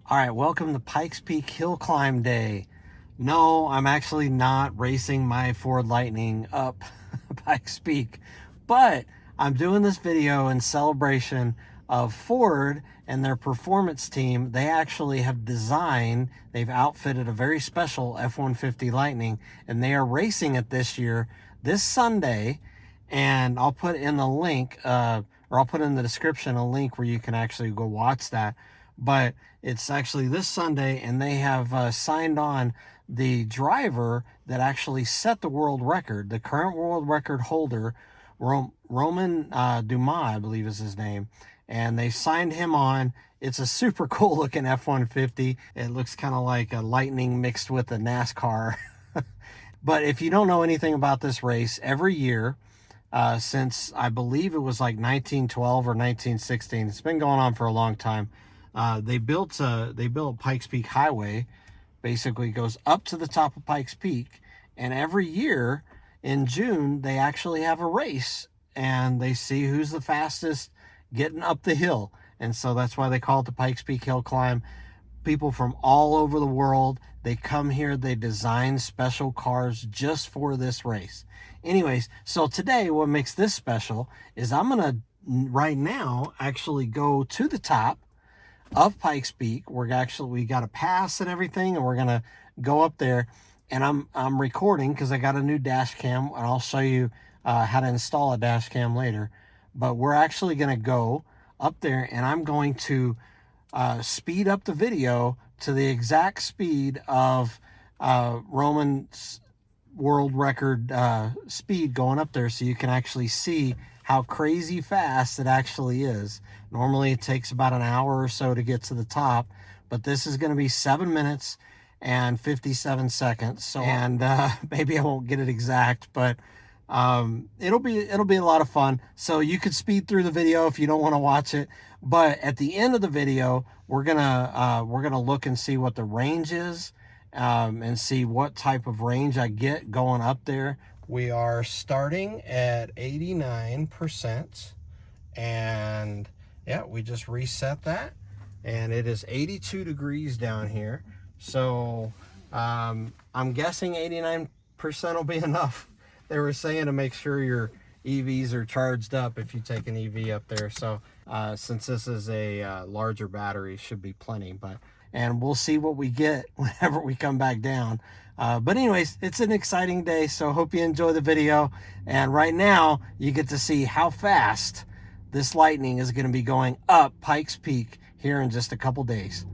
All right, welcome to Pikes Peak Hill Climb Day. No, I'm actually not racing my Ford Lightning up Pikes Peak, but I'm doing this video in celebration of Ford and their performance team. They actually have they've outfitted a very special F-150 Lightning, and they are racing it this year, this Sunday. And I'll put in the link, or I'll put in the description a link where you can actually go watch that. But it's actually this Sunday, and they have signed on the driver that actually set the world record, the current world record holder, Romain Dumas, I believe is his name. And they signed him on. It's a super cool looking F-150. It looks kind of like a Lightning mixed with a NASCAR. But if you don't know anything about this race, every year, since I believe it was like 1912 or 1916, it's been going on for a long time. They built Pikes Peak Highway, basically goes up to the top of Pikes Peak, and every year in June they actually have a race, and they see who's the fastest getting up the hill. And so that's why they call it the Pikes Peak Hill Climb. People from all over the world, they come here, they design special cars just for this race. Anyways, so today what makes this special is I'm gonna right now actually go to the top of Pikes Peak. We got a pass and everything, and we're gonna go up there. And I'm recording because I got a new dash cam, and I'll show you how to install a dash cam later. But we're actually gonna go up there, and I'm going to speed up the video to the exact speed of Roman's world record speed going up there, so you can actually see how crazy fast it actually is. Normally it takes about an hour or so to get to the top, but this is going to be 7 minutes and 57 seconds. So, and maybe I won't get it exact, but it'll be a lot of fun. So you could speed through the video if you don't want to watch it, but at the end of the video we're gonna look and see what the range is, and see what type of range I get going up there. We are starting at 89%, and yeah, we just reset that, and it is 82 degrees down here. So I'm guessing 89% will be enough. They were saying to make sure your EVs are charged up if you take an EV up there. So since this is a larger battery, should be plenty. And we'll see what we get whenever we come back down. But anyways, it's an exciting day, so hope you enjoy the video. And right now, you get to see how fast this Lightning is going to be going up Pikes Peak here in just a couple days.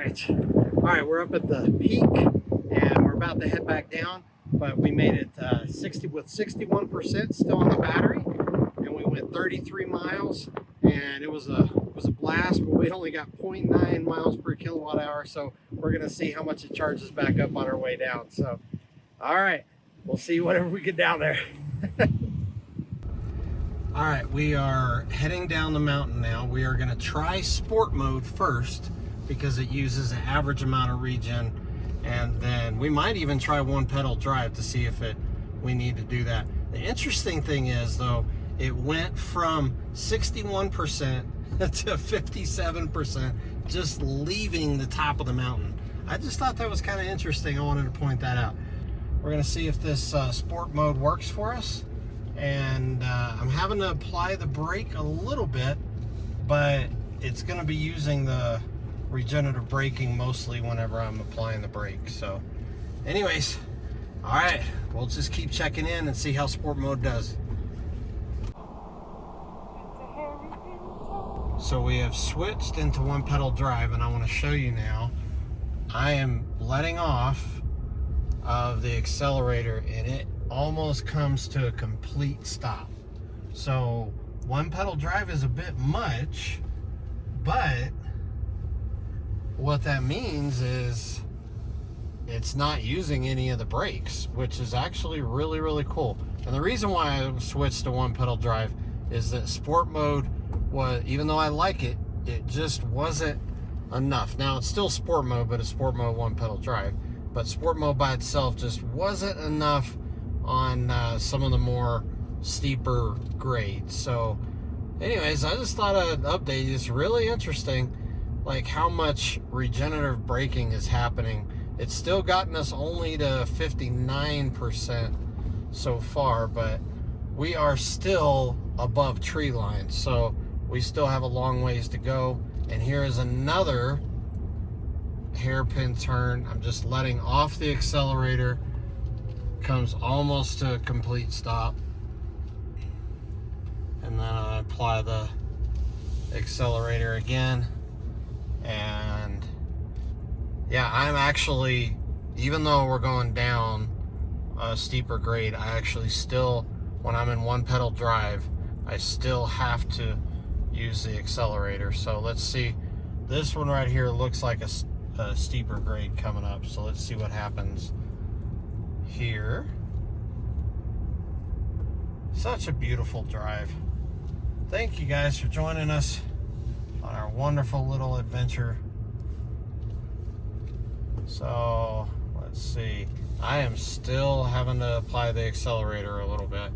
right. All right, we're up at the peak and we're about to head back down, but we made it 61% still on the battery, and we went 33 miles, and it was a blast, but we only got 0.9 miles per kilowatt hour, so we're gonna see how much it charges back up on our way down. So, all right, we'll see whenever we get down there. All right, we are heading down the mountain now. We are gonna try sport mode first because it uses an average amount of regen, and then we might even try one pedal drive to see if we need to do that. The interesting thing is though, it went from 61% to 57% just leaving the top of the mountain. I just thought that was kind of interesting. I wanted to point that out. We're gonna see if this sport mode works for us. And I'm having to apply the brake a little bit, but it's going to be using the regenerative braking mostly whenever I'm applying the brake. So anyways, all right, we'll just keep checking in and see how sport mode does. So we have switched into one pedal drive, and I want to show you now. I am letting off of the accelerator and it almost comes to a complete stop. So one pedal drive is a bit much, but what that means is it's not using any of the brakes, which is actually really, really cool. And the reason why I switched to one pedal drive is that sport mode was, even though I like it, it just wasn't enough. Now it's still sport mode, but it's sport mode one pedal drive. But sport mode by itself just wasn't enough on some of the more steeper grades. So anyways, I just thought I'd update you. It's really interesting like how much regenerative braking is happening. It's still gotten us only to 59% so far, but we are still above tree line, so we still have a long ways to go. And here is another hairpin turn. I'm just letting off the accelerator, comes almost to a complete stop, and then I apply the accelerator again. And yeah, I'm actually, even though we're going down a steeper grade, I actually still, when I'm in one pedal drive, I still have to use the accelerator. So let's see, this one right here looks like a steeper grade coming up, so let's see what happens here. Such a beautiful drive. Thank you guys for joining us on our wonderful little adventure. So let's see, I am still having to apply the accelerator a little bit.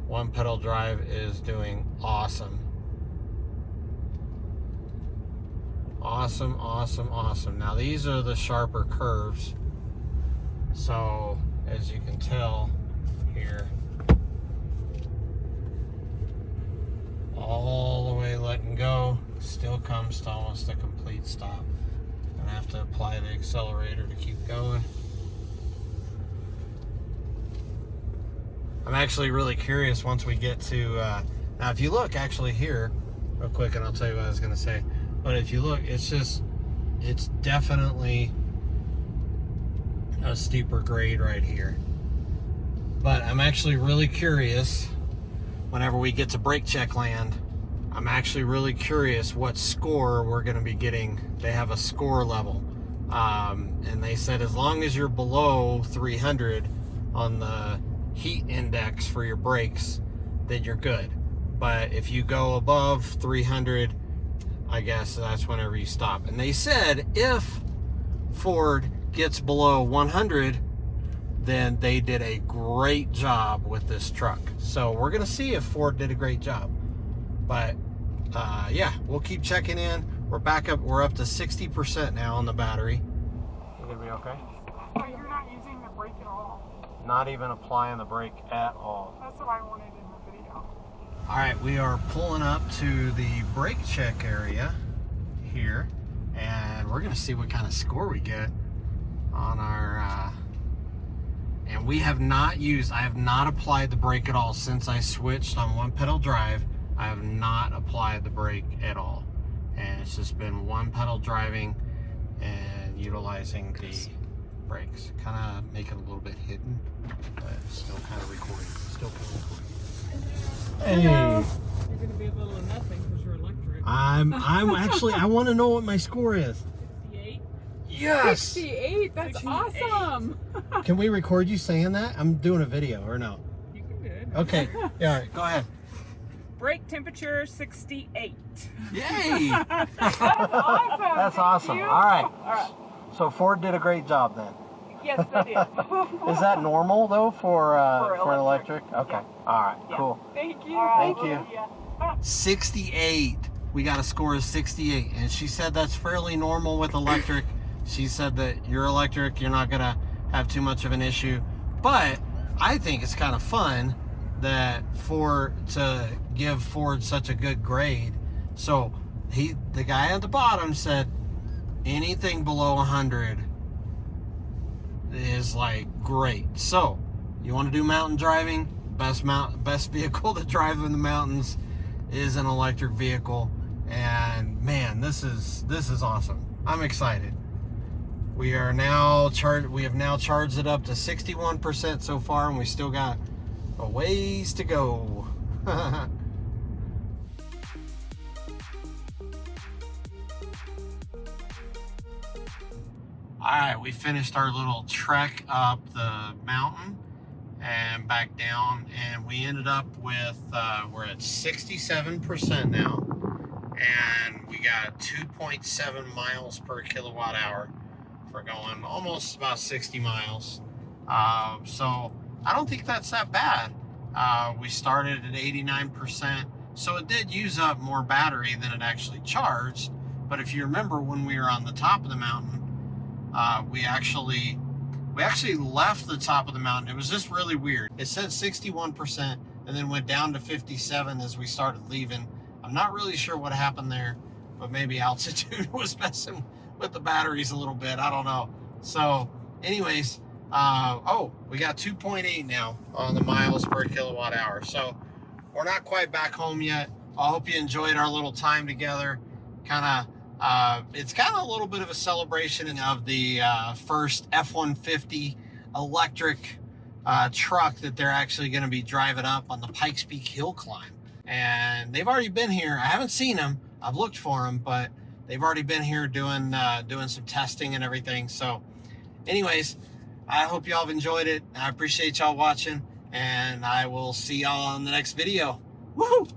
One pedal drive is doing awesome. Awesome, awesome, awesome. Now these are the sharper curves. So as you can tell here, all the way letting go, still comes to almost a complete stop. And I have to apply the accelerator to keep going. I'm actually really curious once we get to, now if you look actually here, real quick, and I'll tell you what I was gonna say. But if you look, it's definitely a steeper grade right here. But I'm actually really curious, whenever we get to brake check land, I'm actually really curious what score we're gonna be getting. They have a score level. And they said as long as you're below 300 on the heat index for your brakes, then you're good. But if you go above 300, I guess that's whenever you stop. And they said if Ford gets below 100, then they did a great job with this truck. So we're gonna see if Ford did a great job. But yeah, we'll keep checking in. We're back up, we're up to 60% now on the battery. You gonna be okay? So you're not using the brake at all? Not even applying the brake at all. That's what I wanted in the video. All right, we are pulling up to the brake check area here, and we're gonna see what kind of score we get on our, and we have not used, I have not applied the brake at all since I switched on one pedal drive. I have not applied the brake at all. and it's just been one pedal driving and utilizing the brakes. Kind of make it a little bit hidden, but still kind of recording. Still kind of recording. Hey. You're going to be a little of nothing because you're electric. I'm actually, I want to know what my score is. 68? Yes! 68? That's 68. Awesome! Can we record you saying that? I'm doing a video, or no? You can do it. Okay. Yeah, all right, go ahead. Brake temperature 68. Yay! That's awesome. That's awesome. All right. So Ford did a great job then. Yes, they did. Is that normal though for an electric? Okay. Yeah. All right. Yeah. Cool. Thank you. Thank you. 68. We got a score of 68, and she said that's fairly normal with electric. She said that you're electric, you're not gonna have too much of an issue. But I think it's kind of fun that to give Ford such a good grade. So the guy at the bottom said anything below 100 is like great. So you want to do mountain driving, best vehicle to drive in the mountains is an electric vehicle. And man, this is awesome. I'm excited. We have now charged it up to 61% so far, and we still got a ways to go. Alright, we finished our little trek up the mountain and back down, and we ended up with, we're at 67% now, and we got 2.7 miles per kilowatt hour for going almost about 60 miles. So I don't think that's that bad. We started at 89%, so it did use up more battery than it actually charged. But if you remember, when we were on the top of the mountain, we actually left the top of the mountain. It was just really weird. It said 61% and then went down to 57 as we started leaving. I'm not really sure what happened there, but maybe altitude was messing with the batteries a little bit. I don't know. So anyways, we got 2.8 now on the miles per kilowatt hour. So we're not quite back home yet. I hope you enjoyed our little time together. It's kind of a little bit of a celebration of the first F-150 electric truck that they're actually going to be driving up on the Pikes Peak hill climb. And they've already been here. I haven't seen them. I've looked for them, but they've already been here doing some testing and everything. So anyways, I hope y'all have enjoyed it. I appreciate y'all watching, and I will see y'all on the next video. Woohoo!